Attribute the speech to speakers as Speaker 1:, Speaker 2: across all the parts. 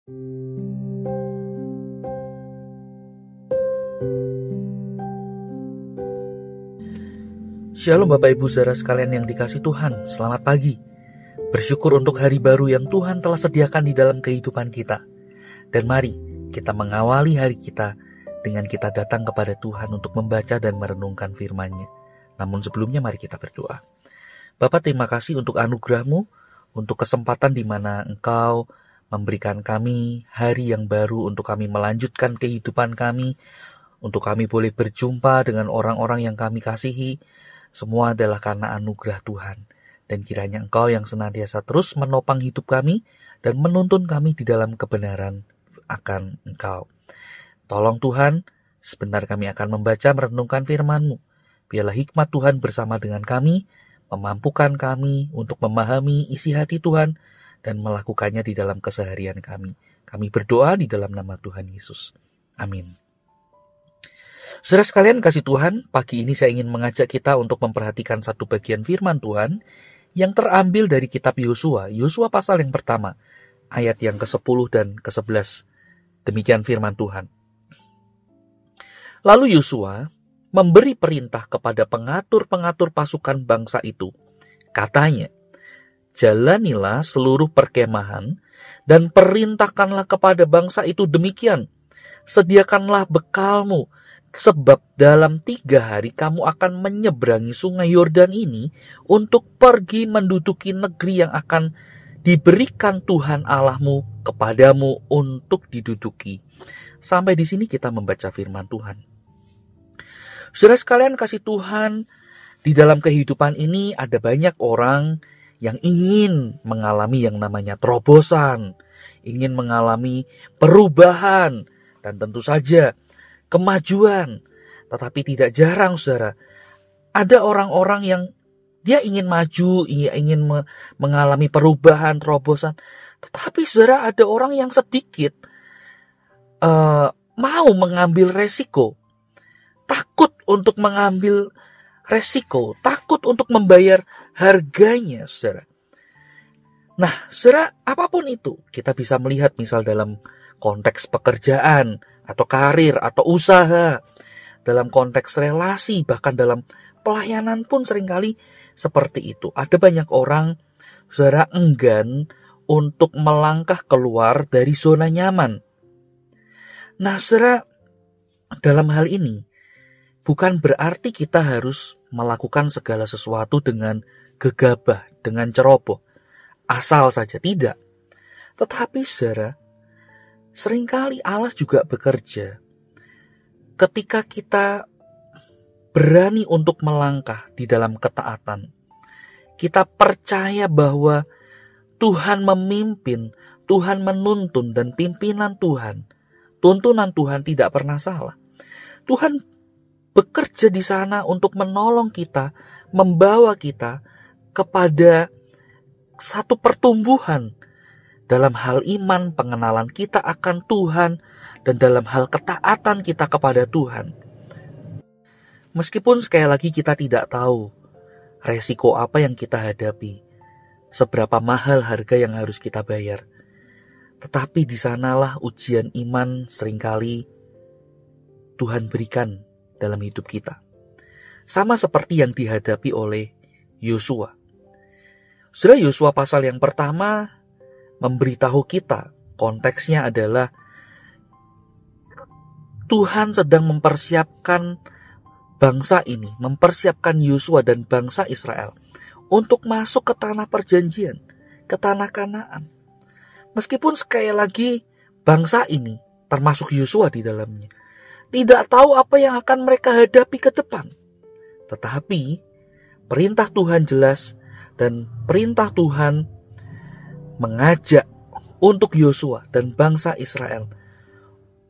Speaker 1: Shalom Bapak Ibu Saudara sekalian yang dikasihi Tuhan, selamat pagi. Bersyukur untuk hari baru yang Tuhan telah sediakan di dalam kehidupan kita. Dan mari kita mengawali hari kita dengan kita datang kepada Tuhan untuk membaca dan merenungkan firman-Nya. Namun sebelumnya mari kita berdoa. Bapa, terima kasih untuk anugerah-Mu, untuk kesempatan di mana Engkau memberikan kami hari yang baru untuk kami melanjutkan kehidupan kami, untuk kami boleh berjumpa dengan orang-orang yang kami kasihi. Semua adalah karena anugerah Tuhan. Dan kiranya Engkau yang senantiasa terus menopang hidup kami dan menuntun kami di dalam kebenaran akan Engkau. Tolong Tuhan, sebentar kami akan membaca merenungkan firman-Mu. Biarlah hikmat Tuhan bersama dengan kami, memampukan kami untuk memahami isi hati Tuhan dan melakukannya di dalam keseharian kami. Kami berdoa di dalam nama Tuhan Yesus. Amin. Saudara sekalian kasih Tuhan, pagi ini saya ingin mengajak kita untuk memperhatikan satu bagian firman Tuhan yang terambil dari kitab Yosua. Yosua pasal yang pertama, ayat yang ke-10 dan ke-11. Demikian firman Tuhan. Lalu Yosua memberi perintah kepada pengatur-pengatur pasukan bangsa itu. Katanya, jalanilah seluruh perkemahan dan perintahkanlah kepada bangsa itu demikian. Sediakanlah bekalmu, sebab dalam 3 hari kamu akan menyeberangi sungai Yordan ini untuk pergi menduduki negeri yang akan diberikan Tuhan Allahmu kepadamu untuk diduduki. Sampai di sini kita membaca firman Tuhan. Saudara sekalian kasih Tuhan, di dalam kehidupan ini ada banyak orang yang ingin mengalami yang namanya terobosan, ingin mengalami perubahan, dan tentu saja kemajuan. Tetapi tidak jarang saudara, ada orang-orang yang dia ingin maju, ingin mengalami perubahan, terobosan. Tetapi saudara, ada orang yang sedikit mau mengambil resiko, takut untuk mengambil resiko, takut untuk membayar harganya saudara. Nah saudara, apapun itu, kita bisa melihat misal dalam konteks pekerjaan, atau karir, atau usaha, dalam konteks relasi, bahkan dalam pelayanan pun seringkali seperti itu. Ada banyak orang, saudara, enggan untuk melangkah keluar dari zona nyaman. Nah, saudara, dalam hal ini, bukan berarti kita harus melakukan segala sesuatu dengan gegabah, dengan ceroboh, asal saja, tidak. Tetapi, saudara, seringkali Allah juga bekerja ketika kita berani untuk melangkah di dalam ketaatan. Kita percaya bahwa Tuhan memimpin, Tuhan menuntun, dan pimpinan Tuhan, tuntunan Tuhan tidak pernah salah. Tuhan bekerja di sana untuk menolong kita, membawa kita kepada satu pertumbuhan dalam hal iman, pengenalan kita akan Tuhan, dan dalam hal ketaatan kita kepada Tuhan. Meskipun sekali lagi kita tidak tahu resiko apa yang kita hadapi, seberapa mahal harga yang harus kita bayar. Tetapi di sanalah ujian iman seringkali Tuhan berikan dalam hidup kita. Sama seperti yang dihadapi oleh Yosua. Saudara, Yosua pasal yang pertama memberitahu kita, konteksnya adalah Tuhan sedang mempersiapkan bangsa ini, mempersiapkan Yosua dan bangsa Israel untuk masuk ke tanah perjanjian, ke tanah Kanaan. Meskipun sekali lagi bangsa ini, termasuk Yosua di dalamnya, tidak tahu apa yang akan mereka hadapi ke depan. Tetapi perintah Tuhan jelas, dan perintah Tuhan mengajak untuk Yosua dan bangsa Israel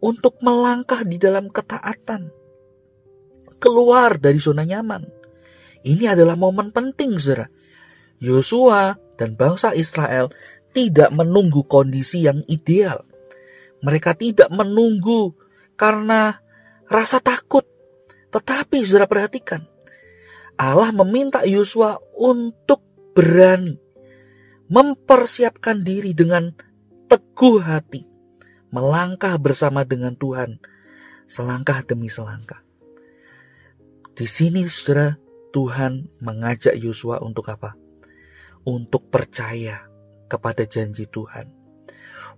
Speaker 1: untuk melangkah di dalam ketaatan, keluar dari zona nyaman. Ini adalah momen penting, saudara. Yosua dan bangsa Israel tidak menunggu kondisi yang ideal. Mereka tidak menunggu karena rasa takut. Tetapi saudara perhatikan, Allah meminta Yosua untuk berani mempersiapkan diri dengan teguh hati, melangkah bersama dengan Tuhan, selangkah demi selangkah. Di sini saudara, Tuhan mengajak Yosua untuk apa? Untuk percaya kepada janji Tuhan,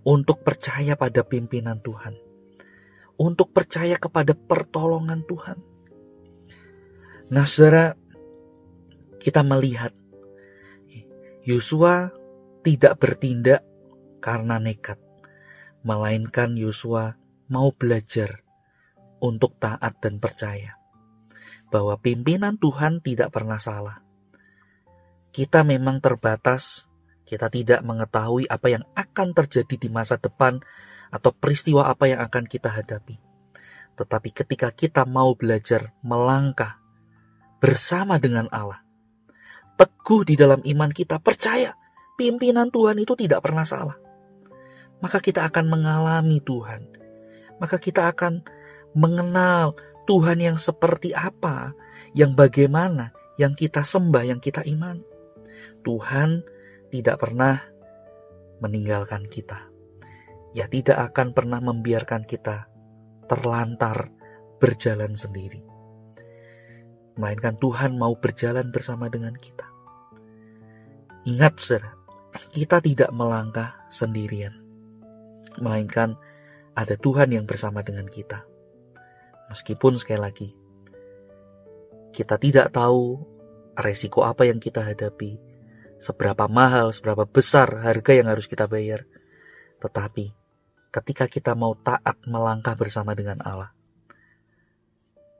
Speaker 1: untuk percaya pada pimpinan Tuhan, untuk percaya kepada pertolongan Tuhan. Nah saudara, kita melihat Yosua tidak bertindak karena nekat, melainkan Yosua mau belajar untuk taat dan percaya bahwa pimpinan Tuhan tidak pernah salah. Kita memang terbatas, kita tidak mengetahui apa yang akan terjadi di masa depan atau peristiwa apa yang akan kita hadapi. Tetapi ketika kita mau belajar melangkah bersama dengan Allah, teguh di dalam iman kita, percaya pimpinan Tuhan itu tidak pernah salah, maka kita akan mengalami Tuhan. Maka kita akan mengenal Tuhan yang seperti apa, yang bagaimana, yang kita sembah, yang kita imani. Tuhan tidak pernah meninggalkan kita. Ya, tidak akan pernah membiarkan kita terlantar berjalan sendiri. Melainkan Tuhan mau berjalan bersama dengan kita. Ingat, saudara, kita tidak melangkah sendirian, melainkan ada Tuhan yang bersama dengan kita. Meskipun sekali lagi, kita tidak tahu resiko apa yang kita hadapi, seberapa mahal, seberapa besar harga yang harus kita bayar. Tetapi ketika kita mau taat melangkah bersama dengan Allah,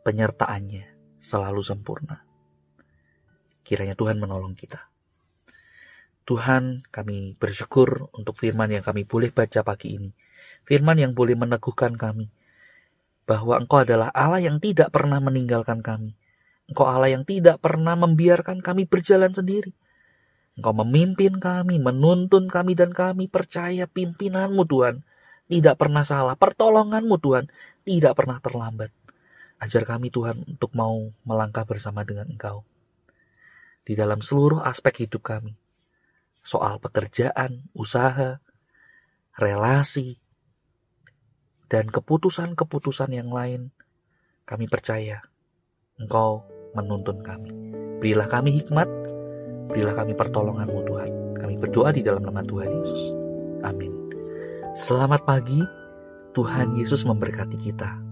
Speaker 1: penyertaannya selalu sempurna. Kiranya Tuhan menolong kita. Tuhan, kami bersyukur untuk firman yang kami boleh baca pagi ini. Firman yang boleh meneguhkan kami bahwa Engkau adalah Allah yang tidak pernah meninggalkan kami. Engkau Allah yang tidak pernah membiarkan kami berjalan sendiri. Engkau memimpin kami, menuntun kami, dan kami percaya pimpinan-Mu Tuhan tidak pernah salah. Pertolongan-Mu Tuhan tidak pernah terlambat. Ajar kami Tuhan untuk mau melangkah bersama dengan Engkau di dalam seluruh aspek hidup kami. Soal pekerjaan, usaha, relasi, dan keputusan-keputusan yang lain, kami percaya Engkau menuntun kami. Berilah kami hikmat, berilah kami pertolongan-Mu Tuhan. Kami berdoa di dalam nama Tuhan Yesus. Amin. Selamat pagi, Tuhan Yesus memberkati kita.